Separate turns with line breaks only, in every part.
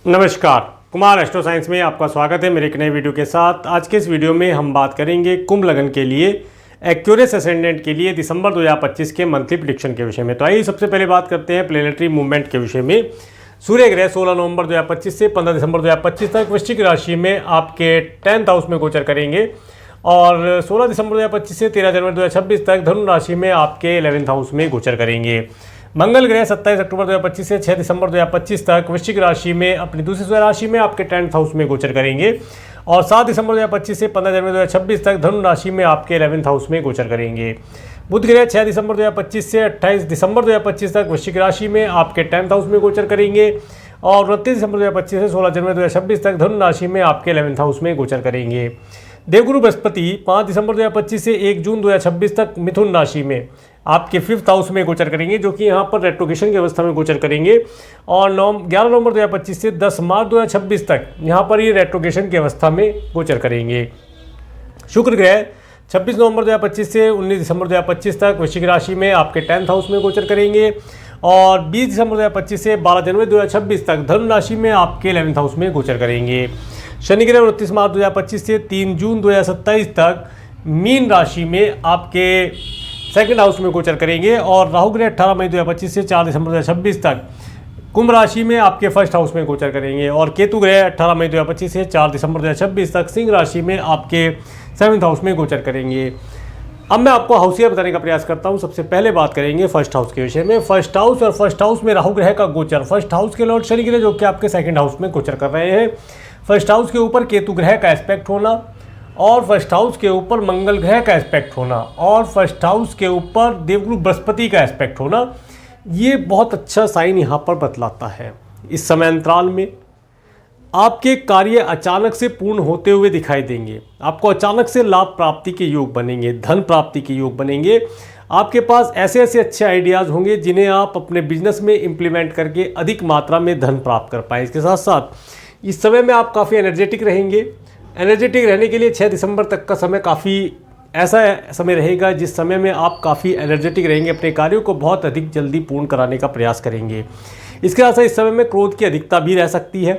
नमस्कार, Kumar astro science में आपका स्वागत है मेरे एक नए वीडियो के साथ। आज के इस वीडियो में हम बात करेंगे कुंभ लगन के लिए एक्यूरेस असेंडेंट के लिए दिसंबर 2025 के मंथली प्रेडिक्शन के विषय में। तो आइए सबसे पहले बात करते हैं प्लेनेटरी मूवमेंट के विषय में। सूर्य ग्रह 16 नवंबर 2025 से 15 दिसंबर 2025 तक वृश्चिक राशि में आपके 10th हाउस में गोचर करेंगे और 16 दिसंबर 2025 से 13 जनवरी 2026 तक धनु राशि में आपके 11th हाउस में गोचर करेंगे। मंगल ग्रह 27 अक्टूबर 2025 से 6 दिसंबर 2025 तक वृश्चिक राशि में अपनी दूसरी स्वयं राशि में आपके 10th हाउस में गोचर करेंगे और 7 दिसंबर 2025 से 15 जनवरी 2026 तक धनु राशि में आपके 11th हाउस में गोचर करेंगे। बुध ग्रह 6 दिसंबर 2025 से 28 दिसंबर 2025 तक वृश्चिक राशि में आपके 10th हाउस में गोचर करेंगे और 29 दिसंबर 2025 से 16 जनवरी 2026 तक धनु राशि में आपके 11th हाउस में गोचर करेंगे। देवगुरु बृहस्पति 5 दिसंबर 2025 से 1 जून 2026 तक मिथुन राशि में आपके 5th हाउस में गोचर करेंगे, जो कि यहाँ पर रेट्रोगेशन की अवस्था में गोचर करेंगे और 11 नवंबर 2025 से 10 मार्च 2026 तक यहाँ पर ये रेट्रोगेशन की अवस्था में गोचर करेंगे। शुक्र ग्रह 26 नवंबर 2025 से 19 दिसंबर 2025 तक वृश्चिक राशि में आपके 10th हाउस में गोचर करेंगे और 20 दिसंबर 2025 से 12 जनवरी 2026 तक धनु राशि में आपके 11th हाउस में गोचर करेंगे। शनि ग्रह 29 मार्च 2025 से 3 जून 2027 तक मीन राशि में आपके 2nd हाउस में गोचर करेंगे और राहु ग्रह 18 मई 2025 से 4 दिसंबर 2026 तक कुंभ राशि में आपके 1st हाउस में गोचर करेंगे और केतु ग्रह 18 मई 2025 से 4 दिसंबर 2026 तक सिंह राशि में आपके 7th हाउस में गोचर करेंगे। अब मैं आपको हाउसिया बताने का प्रयास करता हूं। सबसे पहले बात करेंगे 1st हाउस के विषय में। 1st हाउस और 1st हाउस में राहु ग्रह का गोचर। 1st हाउस के लॉर्ड शनि ग्रह जो कि आपके 2nd हाउस में गोचर कर रहे हैं। 1st हाउस के ऊपर केतु ग्रह का एस्पेक्ट होना और 1st हाउस के ऊपर मंगल ग्रह का एस्पेक्ट होना और 1st हाउस के ऊपर देवगुरु बृहस्पति का एस्पेक्ट होना, ये बहुत अच्छा साइन यहाँ पर बतलाता है। इस समय अंतराल में आपके कार्य अचानक से पूर्ण होते हुए दिखाई देंगे। आपको अचानक से लाभ प्राप्ति के योग बनेंगे, धन प्राप्ति के योग बनेंगे। आपके पास ऐसे ऐसे अच्छे आइडियाज़ होंगे जिन्हें आप अपने बिजनेस में इम्प्लीमेंट करके अधिक मात्रा में धन प्राप्त कर पाएँ। इसके साथ साथ इस समय में आप काफ़ी एनर्जेटिक रहेंगे। एनर्जेटिक रहने के लिए 6 दिसंबर तक का समय काफ़ी ऐसा समय रहेगा जिस समय में आप काफ़ी एनर्जेटिक रहेंगे, अपने कार्यों को बहुत अधिक जल्दी पूर्ण कराने का प्रयास करेंगे। इसके साथ साथ इस समय में क्रोध की अधिकता भी रह सकती है,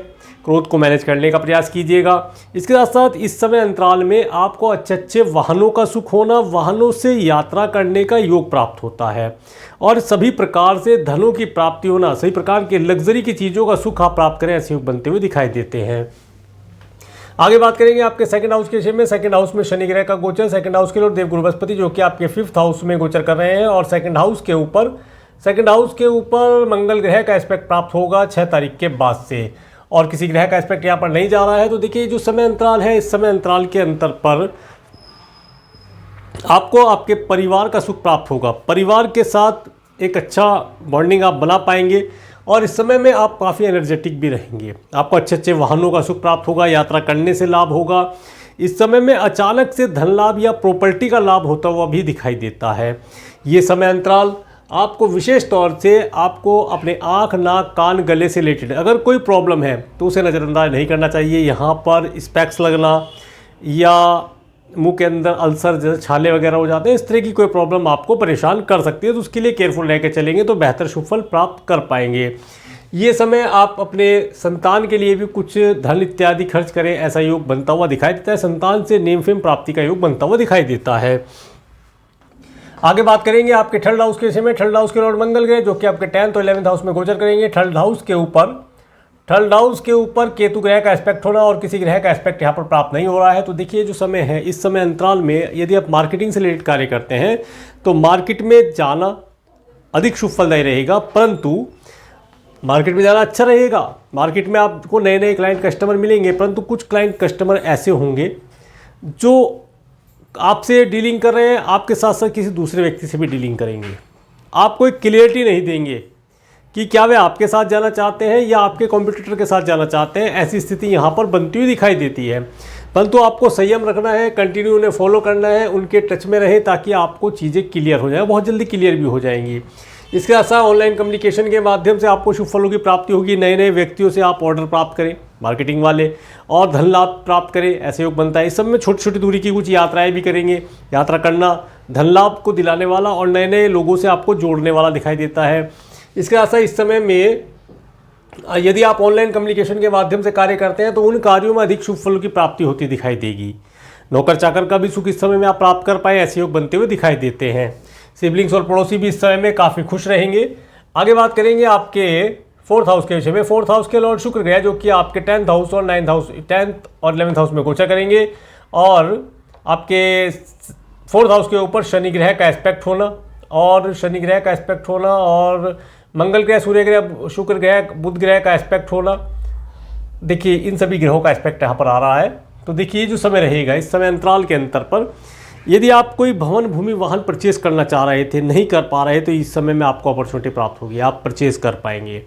क्रोध को मैनेज करने का प्रयास कीजिएगा। इसके साथ साथ इस समय अंतराल में आपको अच्छे अच्छे वाहनों का सुख होना, वाहनों से यात्रा करने का योग प्राप्त होता है और सभी प्रकार से धनों की प्राप्ति होना, सभी प्रकार के लग्जरी की चीज़ों का सुख आप प्राप्त करें, ऐसे योग बनते हुए दिखाई देते हैं। आगे बात करेंगे आपके 2nd हाउस के विषय में। 2nd हाउस में शनि ग्रह का गोचर। 2nd हाउस के लॉर्ड देवगुरु बृहस्पति जो कि आपके 5th हाउस में गोचर कर रहे हैं और 2nd हाउस के ऊपर मंगल ग्रह का एस्पेक्ट प्राप्त होगा 6 तारीख के बाद से और किसी ग्रह का एस्पेक्ट यहाँ पर नहीं जा रहा है। तो देखिए जो समय अंतराल है, इस समय अंतराल के अंतर पर आपको आपके परिवार का सुख प्राप्त होगा। परिवार के साथ एक अच्छा बॉन्डिंग आप बना पाएंगे और इस समय में आप काफ़ी एनर्जेटिक भी रहेंगे। आपको अच्छे अच्छे वाहनों का सुख प्राप्त होगा, यात्रा करने से लाभ होगा। इस समय में अचानक से धन लाभ या प्रॉपर्टी का लाभ होता हुआ भी दिखाई देता है। ये समय अंतराल आपको विशेष तौर से आपको अपने आँख, नाक, कान, गले से रिलेटेड अगर कोई प्रॉब्लम है तो उसे नज़रअंदाज नहीं करना चाहिए। यहाँ पर स्पेक्स लगना या मुंह के अंदर अल्सर जैसे छाले वगैरह हो जाते हैं, इस तरह की कोई प्रॉब्लम आपको परेशान कर सकती है, तो उसके लिए केयरफुल रह के चलेंगे तो बेहतर शुभ फल प्राप्त कर पाएंगे। ये समय आप अपने संतान के लिए भी कुछ धन इत्यादि खर्च करें, ऐसा योग बनता हुआ दिखाई देता है। संतान से नेम फेम प्राप्ति का योग बनता हुआ दिखाई देता है। आगे बात करेंगे आपके 3rd हाउस के विषय में। 3rd हाउस के लॉर्ड मंगल ग्रह जो कि आपके 10th और 11th हाउस में गोचर करेंगे। 3rd हाउस के ऊपर केतु ग्रह का एस्पेक्ट होना और किसी ग्रह का एस्पेक्ट यहाँ पर प्राप्त नहीं हो रहा है। तो देखिए जो समय है, इस समय अंतराल में यदि आप मार्केटिंग से रिलेटेड कार्य करते हैं तो मार्केट में जाना अधिक शुभ फलदायी रहेगा, परंतु मार्केट में जाना अच्छा रहेगा। मार्केट में आपको नए नए क्लाइंट कस्टमर मिलेंगे, परंतु कुछ क्लाइंट कस्टमर ऐसे होंगे जो आपसे डीलिंग कर रहे हैं, आपके साथ साथ किसी दूसरे व्यक्ति से भी डीलिंग करेंगे। आपको एक क्लियरिटी नहीं देंगे कि क्या वे आपके साथ जाना चाहते हैं या आपके कॉम्पिटिटर के साथ जाना चाहते हैं। ऐसी स्थिति यहाँ पर बनती हुई दिखाई देती है, परंतु आपको संयम रखना है, कंटिन्यू उन्हें फॉलो करना है, उनके टच में रहें ताकि आपको चीज़ें क्लियर हो जाए, बहुत जल्दी क्लियर भी हो जाएंगी। इसके साथ साथ ऑनलाइन कम्युनिकेशन के माध्यम से आपको शुभ फलों की प्राप्ति होगी। नए नए व्यक्तियों से आप ऑर्डर प्राप्त करें, मार्केटिंग वाले, और धन लाभ प्राप्त करें, ऐसे योग बनता है। इस सब में छोटी छोटी दूरी की कुछ यात्राएं भी करेंगे। यात्रा करना धन लाभ को दिलाने वाला और नए नए लोगों से आपको जोड़ने वाला दिखाई देता है। इसके साथ साथ इस समय में यदि आप ऑनलाइन कम्युनिकेशन के माध्यम से कार्य करते हैं तो उन कार्यों में अधिक शुभ फलों की प्राप्ति होती दिखाई देगी। नौकर चाकर का भी सुख इस समय में आप प्राप्त कर पाए ऐसे योग बनते हुए दिखाई देते हैं। सिबलिंग्स और पड़ोसी भी इस समय में काफ़ी खुश रहेंगे। आगे बात करेंगे आपके 4th हाउस के विषय में। 4th हाउस के लॉर्ड शुक्र ग्रह जो कि आपके 10th हाउस और 9th हाउस 10th और 11th हाउस में गोचर करेंगे, और आपके 4th हाउस के ऊपर शनि ग्रह का एस्पेक्ट होना, और शनि ग्रह का एस्पेक्ट होना, और मंगल ग्रह, सूर्य ग्रह, शुक्र ग्रह, बुध ग्रह का एस्पेक्ट होना। देखिए इन सभी ग्रहों का एस्पेक्ट यहाँ पर आ रहा है। तो देखिए जो समय रहेगा इस समय अंतराल के अंतर पर, यदि आप कोई भवन भूमि वाहन परचेज करना चाह रहे थे, नहीं कर पा रहे, तो इस समय में आपको अपॉर्चुनिटी प्राप्त होगी, आप परचेज कर पाएंगे।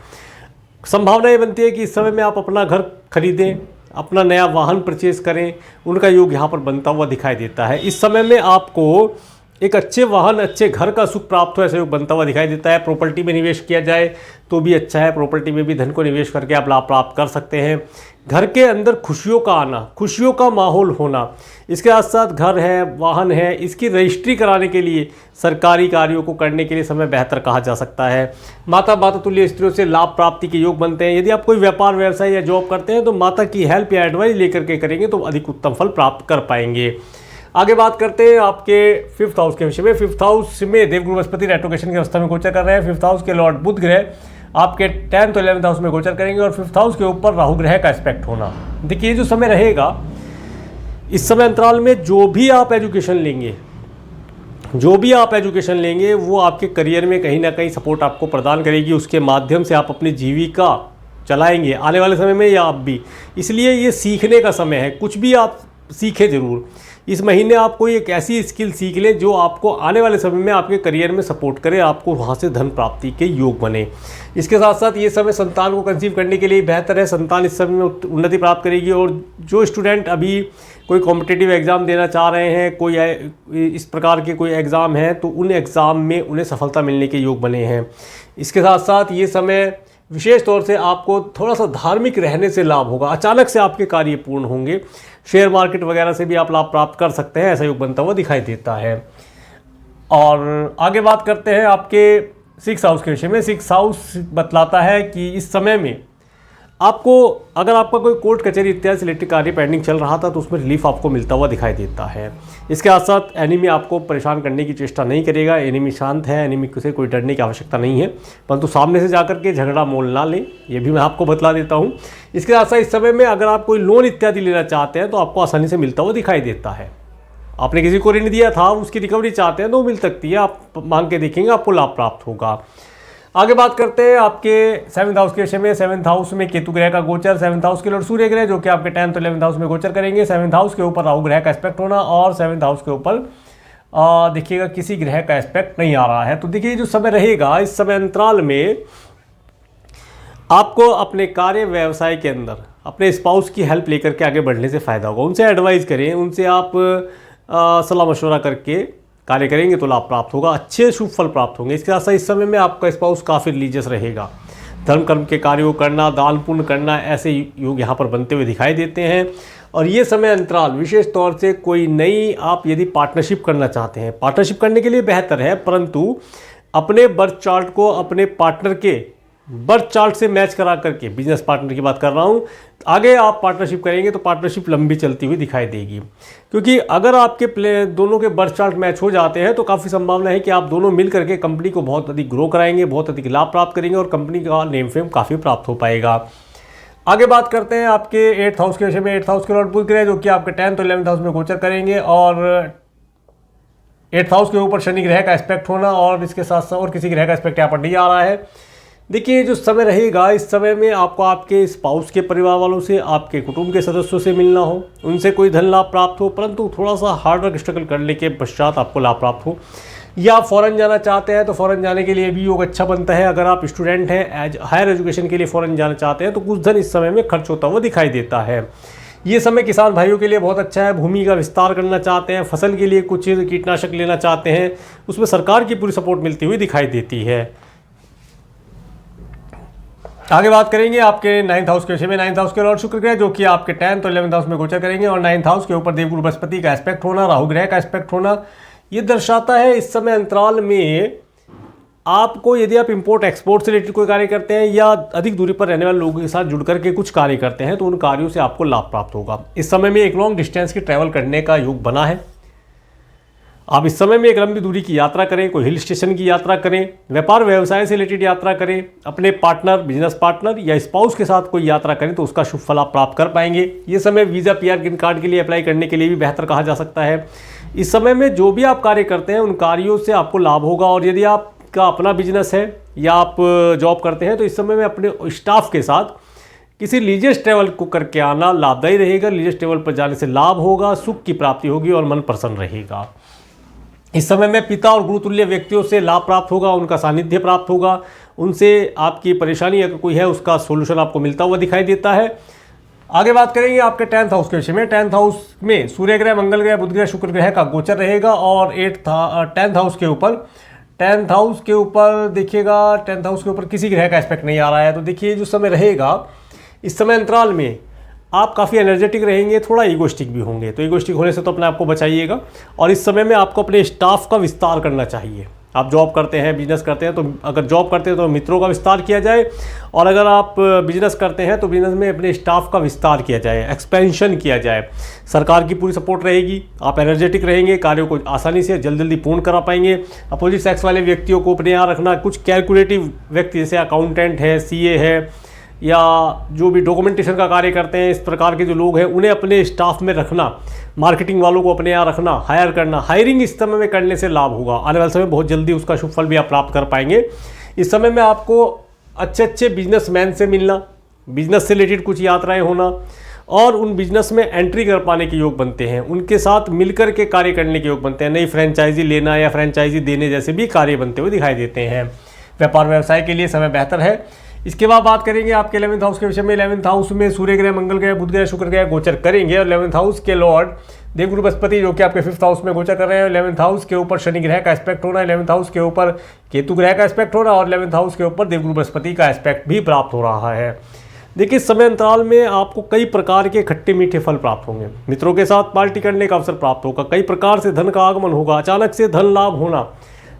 संभावना ये बनती है कि इस समय में आप अपना घर खरीदें, अपना नया वाहन परचेज करें, उनका योग यहाँ पर बनता हुआ दिखाई देता है। इस समय में आपको एक अच्छे वाहन, अच्छे घर का सुख प्राप्त हो ऐसा योग बनता हुआ दिखाई देता है। प्रॉपर्टी में निवेश किया जाए तो भी अच्छा है, प्रॉपर्टी में भी धन को निवेश करके आप लाभ प्राप्त कर सकते हैं। घर के अंदर खुशियों का आना, खुशियों का माहौल होना, इसके साथ साथ घर है, वाहन है, इसकी रजिस्ट्री कराने के लिए, सरकारी कार्यों को करने के लिए समय बेहतर कहा जा सकता है। माता तुल्य स्त्रियों से लाभ प्राप्ति के योग बनते हैं। यदि आप कोई व्यापार व्यवसाय या जॉब करते हैं तो माता की हेल्प या एडवाइस लेकर के करेंगे तो अधिक उत्तम फल प्राप्त कर पाएंगे। आगे बात करते हैं आपके 5th हाउस के विषय में। 5th हाउस में देवगुरु बृहस्पति रेट्रोगेशन की अवस्था में गोचर कर रहे हैं। 5th हाउस के लॉर्ड बुध ग्रह आपके 10th और 11th हाउस में गोचर करेंगे, और 5th हाउस के ऊपर राहु ग्रह का एस्पेक्ट होना। देखिए जो समय रहेगा इस समय अंतराल में जो भी आप एजुकेशन लेंगे वो आपके करियर में कहीं ना कहीं सपोर्ट आपको प्रदान करेगी। उसके माध्यम से आप अपनी जीविका चलाएंगे आने वाले समय में, या आप भी। इसलिए ये सीखने का समय है, कुछ भी आप सीखें जरूर। इस महीने आप कोई एक ऐसी स्किल सीख लें जो आपको आने वाले समय में आपके करियर में सपोर्ट करे, आपको वहाँ से धन प्राप्ति के योग बने। इसके साथ साथ ये समय संतान को कंसीव करने के लिए बेहतर है। संतान इस समय में उन्नति प्राप्त करेगी, और जो स्टूडेंट अभी कोई कॉम्पिटिटिव एग्ज़ाम देना चाह रहे हैं, कोई इस प्रकार के कोई एग्ज़ाम है, तो उन एग्ज़ाम में उन्हें सफलता मिलने के योग बने हैं। इसके साथ साथ ये समय विशेष तौर से आपको थोड़ा सा धार्मिक रहने से लाभ होगा, अचानक से आपके कार्य पूर्ण होंगे। शेयर मार्केट वगैरह से भी आप लाभ प्राप्त कर सकते हैं, ऐसा योग बनता हुआ दिखाई देता है। और आगे बात करते हैं आपके 6th हाउस के विषय में। 6th हाउस बतलाता है कि इस समय में आपको, अगर आपका कोई कोर्ट कचहरी इत्यादि से रिलेटेड कार्य पेंडिंग चल रहा था तो उसमें रिलीफ आपको मिलता हुआ दिखाई देता है। इसके साथ साथ एनिमी आपको परेशान करने की चेष्टा नहीं करेगा। एनिमी शांत है, एनिमी से कोई डरने की आवश्यकता नहीं है, परंतु सामने से जाकर के झगड़ा मोल ना लें, ये भी मैं आपको बतला देता हूँ। इसके साथ साथ इस समय में अगर आप कोई लोन इत्यादि लेना चाहते हैं तो आपको आसानी से मिलता हुआ दिखाई देता है। आपने किसी को ऋण दिया था, उसकी रिकवरी चाहते हैं तो मिल सकती है, आप मांग के देखेंगे आपको लाभ प्राप्त होगा। आगे बात करते हैं आपके 7th हाउस के विषय में। 7th हाउस में केतु ग्रह का गोचर, 7th हाउस के लॉर्ड सूर्य ग्रह जो कि आपके 10th और 11th हाउस में गोचर करेंगे। 7th हाउस के ऊपर राहु ग्रह का एस्पेक्ट होना, और 7th हाउस के ऊपर देखिएगा किसी ग्रह का एस्पेक्ट नहीं आ रहा है। तो देखिए जो समय रहेगा इस समय अंतराल में आपको अपने कार्य व्यवसाय के अंदर अपने स्पाउस की हेल्प लेकर के आगे बढ़ने से फ़ायदा होगा। उनसे एडवाइस करें, उनसे आप सलाह मशवरा करके कार्य करेंगे तो लाभ प्राप्त होगा, अच्छे शुभ फल प्राप्त होंगे। इसके साथ साथ इस समय में आपका स्पाउस काफ़ी रिलीजियस रहेगा, धर्म कर्म के कार्यों करना, दान पुण्य करना, ऐसे योग यहाँ पर बनते हुए दिखाई देते हैं। और ये समय अंतराल विशेष तौर से कोई नई आप यदि पार्टनरशिप करना चाहते हैं, पार्टनरशिप करने के लिए बेहतर है, परंतु अपने बर्थ चार्ट को अपने पार्टनर के बर्थ चार्ट से मैच करा करके, बिजनेस पार्टनर की बात कर रहा हूँ, आगे आप पार्टनरशिप करेंगे तो पार्टनरशिप लंबी चलती हुई दिखाई देगी। क्योंकि अगर आपके दोनों के बर्थ चार्ट मैच हो जाते हैं तो काफ़ी संभावना है कि आप दोनों मिल करके कंपनी को बहुत अधिक ग्रो कराएंगे, बहुत अधिक लाभ प्राप्त करेंगे और कंपनी का नेम फेम काफ़ी प्राप्त हो पाएगा। आगे बात करते हैं आपके 8th हाउस के विषय में। 8th हाउस के लॉर्ड बुध ग्रह जो कि आपके 10th और 11th हाउस में गोचर करेंगे, और 8th हाउस के ऊपर शनि ग्रह का एस्पेक्ट होना, और इसके साथ साथ और किसी ग्रह का एस्पेक्ट यहाँ पर नहीं आ रहा है। देखिए जो समय रहेगा इस समय में आपको आपके स्पाउस के परिवार वालों से, आपके कुटुंब के सदस्यों से मिलना हो, उनसे कोई धन लाभ प्राप्त हो, परंतु थोड़ा सा हार्ड वर्क स्ट्रगल करने के पश्चात आपको लाभ प्राप्त हो। या आप फॉरेन जाना चाहते हैं तो फॉरेन जाने के लिए भी योग अच्छा बनता है। अगर आप स्टूडेंट हैं, हायर एजुकेशन के लिए फॉरेन जाना चाहते हैं तो कुछ धन इस समय में खर्च होता हुआ दिखाई देता है। ये समय किसान भाइयों के लिए बहुत अच्छा है। भूमि का विस्तार करना चाहते हैं, फसल के लिए कुछ कीटनाशक लेना चाहते हैं, उसमें सरकार की पूरी सपोर्ट मिलती हुई दिखाई देती है। आगे बात करेंगे आपके 9th हाउस के विषय में। 9th हाउस के लॉर्ड शुक्र ग्रह जो कि आपके 10th और 11th हाउस में गोचर करेंगे, और 9th हाउस के ऊपर देवगुरु बृहस्पति का एस्पेक्ट होना, राहु ग्रह का एस्पेक्ट होना, ये दर्शाता है इस समय अंतराल में आपको यदि आप इंपोर्ट एक्सपोर्ट से रिलेटेड कोई कार्य करते हैं या अधिक दूरी पर रहने वाले लोगों के साथ जुड़ करके कुछ कार्य करते हैं तो उन कार्यों से आपको लाभ प्राप्त होगा। इस समय में एक लॉन्ग डिस्टेंस की ट्रैवल करने का योग बना है। आप इस समय में एक लंबी दूरी की यात्रा करें, कोई हिल स्टेशन की यात्रा करें, व्यापार व्यवसाय से रिलेटेड यात्रा करें, अपने पार्टनर, बिजनेस पार्टनर या स्पाउस के साथ कोई यात्रा करें तो उसका शुभ फल आप प्राप्त कर पाएंगे। ये समय वीज़ा, PR, ग्रीन कार्ड के लिए अप्लाई करने के लिए भी बेहतर कहा जा सकता है। इस समय में जो भी आप कार्य करते हैं उन कार्यों से आपको लाभ होगा। और यदि आपका अपना बिजनेस है या आप जॉब करते हैं तो इस समय में अपने स्टाफ के साथ किसी लीजर्स ट्रैवल को करके आना लाभदायी रहेगा। लीजर्स ट्रैवल पर जाने से लाभ होगा, सुख की प्राप्ति होगी और मन प्रसन्न रहेगा। इस समय में पिता और गुरुतुल्य व्यक्तियों से लाभ प्राप्त होगा, उनका सानिध्य प्राप्त होगा, उनसे आपकी परेशानी अगर कोई है उसका सोल्यूशन आपको मिलता हुआ दिखाई देता है। आगे बात करेंगे आपके 10th हाउस के विषय में। 10th हाउस में सूर्य ग्रह, मंगल ग्रह, बुध ग्रह, शुक्र ग्रह का गोचर रहेगा। और 10th हाउस के ऊपर देखिएगा, 10th हाउस के ऊपर किसी ग्रह का एस्पेक्ट नहीं आ रहा है। तो देखिए जो समय रहेगा, इस समय अंतराल में आप काफ़ी एनर्जेटिक रहेंगे, थोड़ा ईगोस्टिक भी होंगे। तो ईगोस्टिक होने से तो अपने आप को बचाइएगा। और इस समय में आपको अपने स्टाफ का विस्तार करना चाहिए। आप जॉब करते हैं, बिजनेस करते हैं, तो अगर जॉब करते हैं तो मित्रों का विस्तार किया जाए, और अगर आप बिजनेस करते हैं तो बिजनेस में अपने स्टाफ का विस्तार किया जाए, एक्सपेंशन किया जाए। सरकार की पूरी सपोर्ट रहेगी, आप एनर्जेटिक रहेंगे, कार्यों को आसानी से जल्दी पूर्ण करा पाएंगे। अपोजिट सेक्स वाले व्यक्तियों को अपने यहाँ रखना, कुछ कैलकुलेटिव व्यक्ति जैसे अकाउंटेंट है, CA है, या जो भी डॉक्यूमेंटेशन का कार्य करते हैं, इस प्रकार के जो लोग हैं उन्हें अपने स्टाफ में रखना, मार्केटिंग वालों को अपने यहाँ रखना, हायर करना, हायरिंग इस समय में करने से लाभ होगा। आने वाले समय बहुत जल्दी उसका शुभ फल भी आप प्राप्त कर पाएंगे। इस समय में आपको अच्छे बिजनेसमैन से मिलना, बिजनेस से रिलेटेड कुछ यात्राएं होना और उन बिजनेस में एंट्री कर पाने के योग बनते हैं, उनके साथ मिलकर के कार्य करने के योग बनते हैं। नई फ्रेंचाइजी लेना या फ्रेंचाइजी देने जैसे भी कार्य बनते हुए दिखाई देते हैं। व्यापार व्यवसाय के लिए समय बेहतर है। इसके बाद बात करेंगे आपके 11th हाउस के विषय में। 11th हाउस में सूर्य ग्रह, मंगल ग्रह, बुध ग्रह, शुक्र ग्रह गोचर करेंगे। और 11th हाउस के लॉर्ड देवगुरु बृहस्पति जो कि आपके 5th हाउस में गोचर कर रहे हैं। 11th हाउस के ऊपर शनि ग्रह का एस्पेक्ट होना, 11th हाउस के ऊपर केतु ग्रह का एस्पेक्ट होना और 11th हाउस के ऊपर देवगुरु बृहस्पति का एस्पेक्ट भी प्राप्त हो रहा है। देखिए इस समय अंतराल में आपको कई प्रकार के खट्टे मीठे फल प्राप्त होंगे। मित्रों के साथ पार्टी करने का अवसर प्राप्त होगा, कई प्रकार से धन का आगमन होगा, अचानक से धन लाभ होना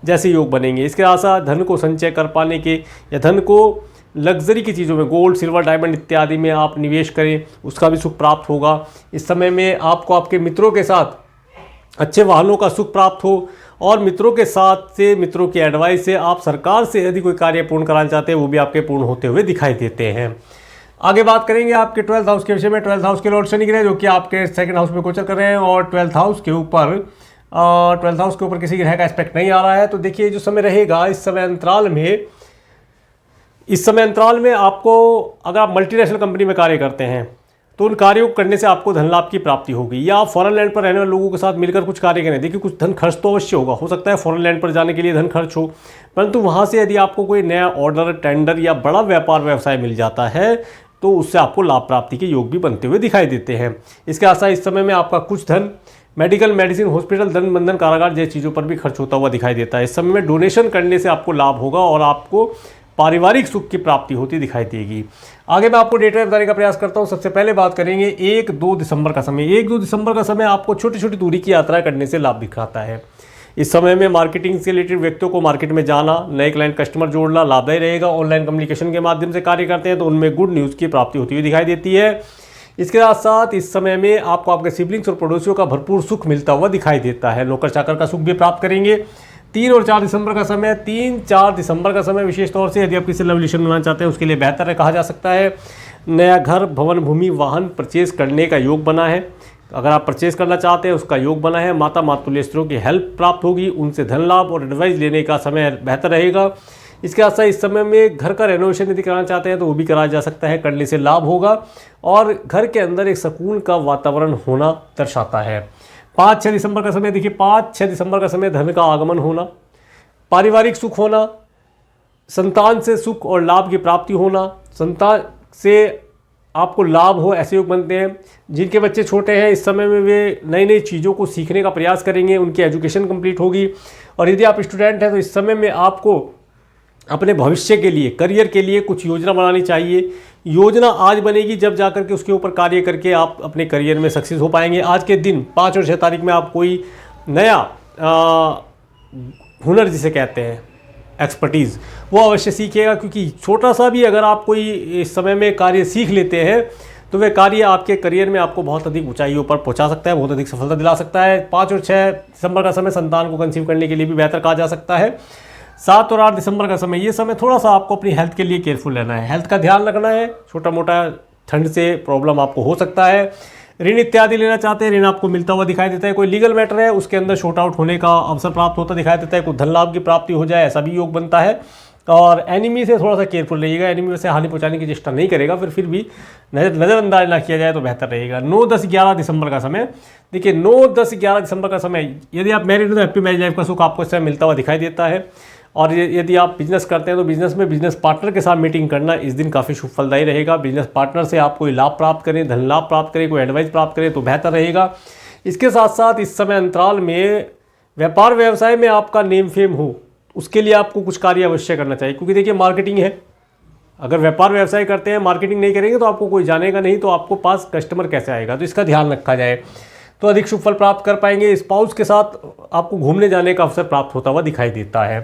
जैसे योग बनेंगे। इसके आशा धन को संचय कर पाने के या धन को लग्जरी की चीज़ों में, गोल्ड, सिल्वर, डायमंड इत्यादि में आप निवेश करें, उसका भी सुख प्राप्त होगा। इस समय में आपको आपके मित्रों के साथ अच्छे वाहनों का सुख प्राप्त हो और मित्रों के साथ से, मित्रों की एडवाइस से आप सरकार से यदि कोई कार्य पूर्ण कराना चाहते हैं वो भी आपके पूर्ण होते हुए दिखाई देते हैं। आगे बात करेंगे आपके 12th हाउस के विषय में। 12th हाउस के लॉर्ड शनि ग्रह जो कि आपके 2nd हाउस में गोचर कर रहे हैं और 12th हाउस के ऊपर किसी ग्रह का एस्पेक्ट नहीं आ रहा है। तो देखिए जो समय रहेगा, इस समय अंतराल में आपको, अगर आप मल्टीनेशनल कंपनी में कार्य करते हैं तो उन कार्यों को करने से आपको धन लाभ की प्राप्ति होगी, या आप फॉरेन लैंड पर रहने वाले लोगों के साथ मिलकर कुछ कार्य करें। देखिए कुछ धन खर्च तो अवश्य होगा, हो सकता है फॉरेन लैंड पर जाने के लिए धन खर्च हो, परंतु वहाँ से यदि आपको कोई नया ऑर्डर, टेंडर या बड़ा व्यापार व्यवसाय मिल जाता है तो उससे आपको लाभ प्राप्ति के योग भी बनते हुए दिखाई देते हैं। इसके आशा इस समय में आपका कुछ धन मेडिकल, मेडिसिन, हॉस्पिटल, धन बंधन, कारागार जैसी चीज़ों पर भी खर्च होता हुआ दिखाई देता है। इस समय में डोनेशन करने से आपको लाभ होगा और आपको पारिवारिक सुख की प्राप्ति होती दिखाई देगी। आगे मैं आपको डेटा बताने का प्रयास करता हूं। सबसे पहले बात करेंगे 1-2 दिसंबर का समय। 1-2 दिसंबर का समय आपको छोटी छोटी दूरी की यात्रा करने से लाभ दिखाता है। इस समय में मार्केटिंग से रिलेटेड व्यक्तियों को मार्केट में जाना, नए क्लाइंट, कस्टमर जोड़ना लाभदायी रहेगा। ऑनलाइन कम्युनिकेशन के माध्यम से कार्य करते हैं तो उनमें गुड न्यूज़ की प्राप्ति होती हुई दिखाई देती है। इसके साथ साथ इस समय में आपको आपके सिबलिंग्स और पड़ोसियों का भरपूर सुख मिलता हुआ दिखाई देता है। नौकर चाकर का सुख भी प्राप्त करेंगे। 3 और 4 दिसंबर का समय, 3-4 दिसंबर का समय विशेष तौर से यदि आप किसी लव रिलेशन बनाना चाहते हैं उसके लिए बेहतर है कहा जा सकता है। नया घर, भवन, भूमि, वाहन परचेज करने का योग बना है। अगर आप परचेज करना चाहते हैं उसका योग बना है। माता, मातुल्य स्त्रियों की हेल्प प्राप्त होगी, उनसे धन लाभ और एडवाइस लेने का समय बेहतर रहेगा। इसके साथ इस समय में घर का रेनोवेशन यदि कराना चाहते हैं तो वो भी कराया जा सकता है, करने से लाभ होगा और घर के अंदर एक सुकून का वातावरण होना दर्शाता है। 5-6 दिसंबर का समय देखिए, 5-6 दिसंबर का समय धन का आगमन होना, पारिवारिक सुख होना, संतान से सुख और लाभ की प्राप्ति होना, संतान से आपको लाभ हो ऐसे योग बनते हैं। जिनके बच्चे छोटे हैं इस समय में वे नई नई चीज़ों को सीखने का प्रयास करेंगे, उनकी एजुकेशन कंप्लीट होगी। और यदि आप स्टूडेंट हैं तो इस समय में आपको अपने भविष्य के लिए, करियर के लिए कुछ योजना बनानी चाहिए। योजना आज बनेगी जब जाकर के उसके ऊपर कार्य करके आप अपने करियर में सक्सेस हो पाएंगे। आज के दिन 5 और 6 तारीख में आप कोई नया हुनर जिसे कहते हैं एक्सपर्टीज़ वो अवश्य सीखिएगा, क्योंकि छोटा सा भी अगर आप कोई इस समय में कार्य सीख लेते हैं तो वह कार्य आपके करियर में आपको बहुत अधिक ऊंचाइयों पर पहुंचा सकता है, बहुत अधिक सफलता दिला सकता है। 5 और 6 दिसंबर का समय संतान को कंसीव करने के लिए भी बेहतर कहा जा सकता है। 7 और 8 दिसंबर का समय, ये समय थोड़ा सा आपको अपनी हेल्थ के लिए केयरफुल रहना है, हेल्थ का ध्यान रखना है। छोटा मोटा ठंड से प्रॉब्लम आपको हो सकता है। ऋण इत्यादि लेना चाहते हैं, ऋण आपको मिलता हुआ दिखाई देता है। कोई लीगल मैटर है उसके अंदर शॉर्ट आउट होने का अवसर प्राप्त होता दिखाई देता है। कोई धन लाभ की प्राप्ति हो जाए ऐसा भी योग बनता है। और एनिमी से थोड़ा सा केयरफुल रहिएगा, एनिमी से हानि पहुंचाने की चेष्टा नहीं करेगा, फिर भी नज़रअंदाज ना किया जाए तो बेहतर रहेगा। 9, 10, 11 दिसंबर का समय, देखिए 9, 10, 11 दिसंबर का समय, यदि आप मैरिड हो तो हैप्पी मैरिज लाइफ का सुख आपको इस समय मिलता हुआ दिखाई देता है। और यदि आप बिजनेस करते हैं तो बिजनेस में बिजनेस पार्टनर के साथ मीटिंग करना इस दिन काफ़ी शुभ फलदायी रहेगा। बिजनेस पार्टनर से आप कोई लाभ प्राप्त करें, धन लाभ प्राप्त करें, कोई एडवाइस प्राप्त करें तो बेहतर रहेगा। इसके साथ साथ इस समय अंतराल में व्यापार व्यवसाय में आपका नेम फेम हो, उसके लिए आपको कुछ कार्य अवश्य करना चाहिए, क्योंकि देखिए मार्केटिंग है। अगर व्यापार व्यवसाय करते हैं, मार्केटिंग नहीं करेंगे तो आपको कोई जानेगा नहीं, तो आपको पास कस्टमर कैसे आएगा, तो इसका ध्यान रखा जाए तो अधिक शुभ फल प्राप्त कर पाएंगे। स्पाउस के साथ आपको घूमने जाने का अवसर प्राप्त होता हुआ दिखाई देता है।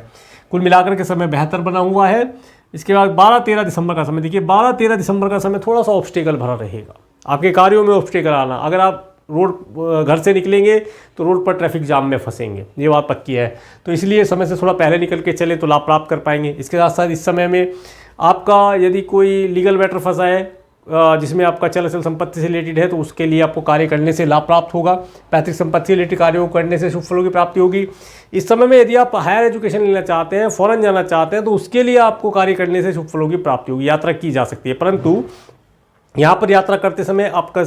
कुल मिलाकर के समय बेहतर बना हुआ है। इसके बाद 12-13 दिसंबर का समय, देखिए 12-13 दिसंबर का समय थोड़ा सा ऑब्स्टेकल भरा रहेगा, आपके कार्यों में ऑब्स्टेकल आना। अगर आप रोड घर से निकलेंगे तो रोड पर ट्रैफिक जाम में फंसेंगे, ये बात पक्की है। तो इसलिए समय से थोड़ा पहले निकल के चले तो लाभ प्राप्त कर पाएंगे। इसके साथ साथ इस समय में आपका यदि कोई लीगल मैटर फंसा है जिसमें आपका चल अचल संपत्ति से रिलेटेड है तो उसके लिए आपको कार्य करने से लाभ प्राप्त होगा। पैतृक संपत्ति से रिलेटेड कार्यों को करने से शुभ फलों की प्राप्ति होगी। इस समय में यदि आप हायर एजुकेशन लेना चाहते हैं, फॉरेन जाना चाहते हैं तो उसके लिए आपको कार्य करने से शुभ फलों की प्राप्ति होगी, यात्रा की जा सकती है। परंतु यहाँ पर यात्रा करते समय आपका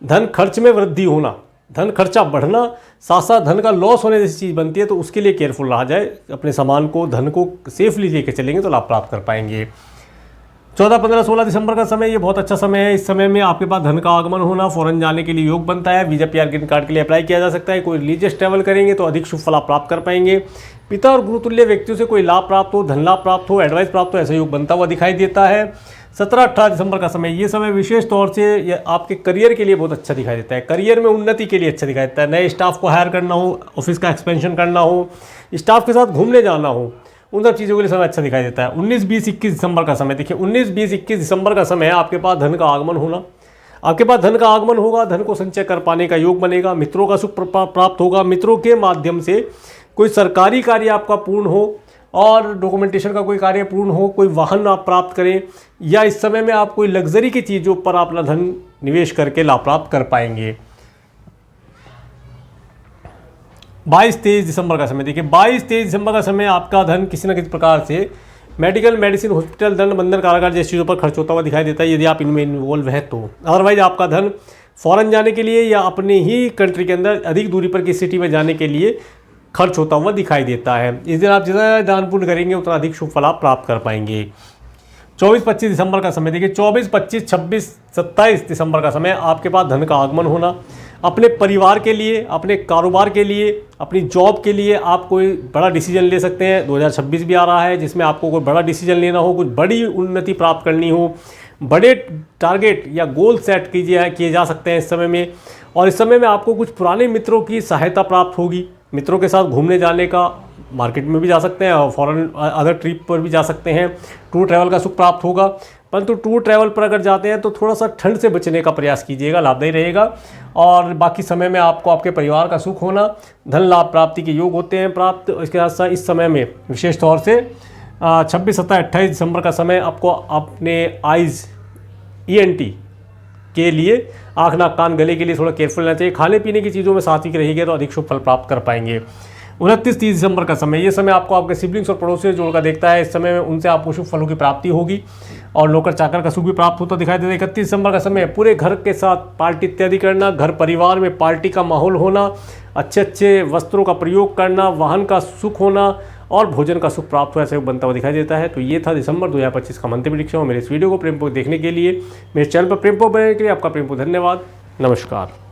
धन खर्च में वृद्धि होना, धन खर्चा बढ़ना, साथ साथ धन का लॉस होने जैसी चीज़ बनती है, तो उसके लिए केयरफुल रहा जाए। अपने सामान को, धन को सेफली लेके चलेंगे तो लाभ प्राप्त कर पाएंगे। 14, 15, 16 दिसंबर का समय, ये बहुत अच्छा समय है। इस समय में आपके पास धन का आगमन होना, फॉरेन जाने के लिए योग बनता है। वीजा PR ग्रीन कार्ड के लिए अप्लाई किया जा सकता है। कोई रिलीजियस ट्रैवल करेंगे तो अधिक शुभ फल आप प्राप्त कर पाएंगे। पिता और गुरुतुल्य व्यक्तियों से कोई लाभ प्राप्त हो, धन लाभ प्राप्त हो, एडवाइस प्राप्त हो, ऐसा योग बनता हुआ दिखाई देता है। 17, 18 दिसंबर का समय, ये समय विशेष तौर से आपके करियर के लिए बहुत अच्छा दिखाई देता है। करियर में उन्नति के लिए अच्छा दिखाई देता है। नए स्टाफ को हायर करना हो, ऑफिस का एक्सपेंशन करना हो, स्टाफ के साथ घूमने जाना हो, उन सब चीज़ों के लिए समय अच्छा दिखाई देता है। 19, 20, 21 दिसंबर का समय, देखिए 19, 20, 21 दिसंबर का समय आपके पास धन का आगमन होना, आपके पास धन का आगमन होगा, धन को संचय कर पाने का योग बनेगा, मित्रों का सुख प्राप्त होगा। मित्रों के माध्यम से कोई सरकारी कार्य आपका पूर्ण हो और डॉक्यूमेंटेशन का कोई कार्य पूर्ण हो, कोई वाहन आप प्राप्त करें, या इस समय में आप कोई लग्जरी की चीज़ों पर अपना धन निवेश करके लाभ प्राप्त कर पाएंगे। 22, 23 दिसंबर का समय, देखिए 22, 23 दिसंबर का समय आपका धन किसी न किसी प्रकार से मेडिकल, मेडिसिन, हॉस्पिटल, दंड, बंधन, कारागार जैसी चीज़ों पर खर्च होता हुआ दिखाई देता है, यदि आप इनमें इन्वॉल्व है तो। अदरवाइज आपका धन फॉरेन जाने के लिए या अपने ही कंट्री के अंदर अधिक दूरी पर किसी सिटी में जाने के लिए खर्च होता हुआ दिखाई देता है। इस दिन आप जितना दान पुण्य करेंगे उतना अधिक शुभ फल आप प्राप्त कर पाएंगे। 24, 25 दिसंबर का समय, देखिए 24, 25, 26, 27 दिसंबर का समय आपके पास धन का आगमन होना, अपने परिवार के लिए, अपने कारोबार के लिए, अपनी जॉब के लिए आप कोई बड़ा डिसीजन ले सकते हैं। 2026 भी आ रहा है जिसमें आपको कोई बड़ा डिसीजन लेना हो, कुछ बड़ी उन्नति प्राप्त करनी हो, बड़े टारगेट या गोल सेट किए जा सकते हैं इस समय में। और इस समय में आपको कुछ पुराने मित्रों की सहायता प्राप्त होगी। मित्रों के साथ घूमने जाने का, मार्केट में भी जा सकते हैं और फॉरेन अदर ट्रिप पर भी जा सकते हैं। टूर ट्रैवल का सुख प्राप्त होगा, परंतु टूर ट्रैवल पर अगर जाते हैं तो थोड़ा सा ठंड से बचने का प्रयास कीजिएगा, लाभदायी रहेगा। और बाकी समय में आपको आपके परिवार का सुख होना, धन लाभ प्राप्ति के योग होते हैं प्राप्त। इसके साथ साथ इस समय में विशेष तौर से 26, 27, 28 दिसंबर का समय आपको अपने आइज़, ENT के लिए, आँख, नाक, कान, गले के लिए थोड़ा केयरफुल रहना चाहिए। खाने पीने की चीज़ों में सात्विक रहेंगे तो अधिक शुभ फल प्राप्त कर पाएंगे। 29, 30 दिसंबर का समय, ये समय आपको आपके सिबलिंग्स और पड़ोसियों से जोड़कर देखता है। इस समय में उनसे आपको शुभ फलों की प्राप्ति होगी और नौकर चाकर का सुख भी प्राप्त होता दिखाई देता है। 31 दिसंबर का समय, पूरे घर के साथ पार्टी इत्यादि करना, घर परिवार में पार्टी का माहौल होना, अच्छे अच्छे वस्त्रों का प्रयोग करना, वाहन का सुख होना और भोजन का सुख प्राप्त हुआ ऐसे बनता हुआ दिखाई देता है। तो ये था दिसंबर 2025 का मंथली प्रेडिक्शन। और मेरे इस वीडियो को प्रेमपूर्वक देखने के लिए, मेरे चैनल पर प्रेमपूर्वक बनने के लिए आपका प्रेमपूर्वक धन्यवाद। नमस्कार।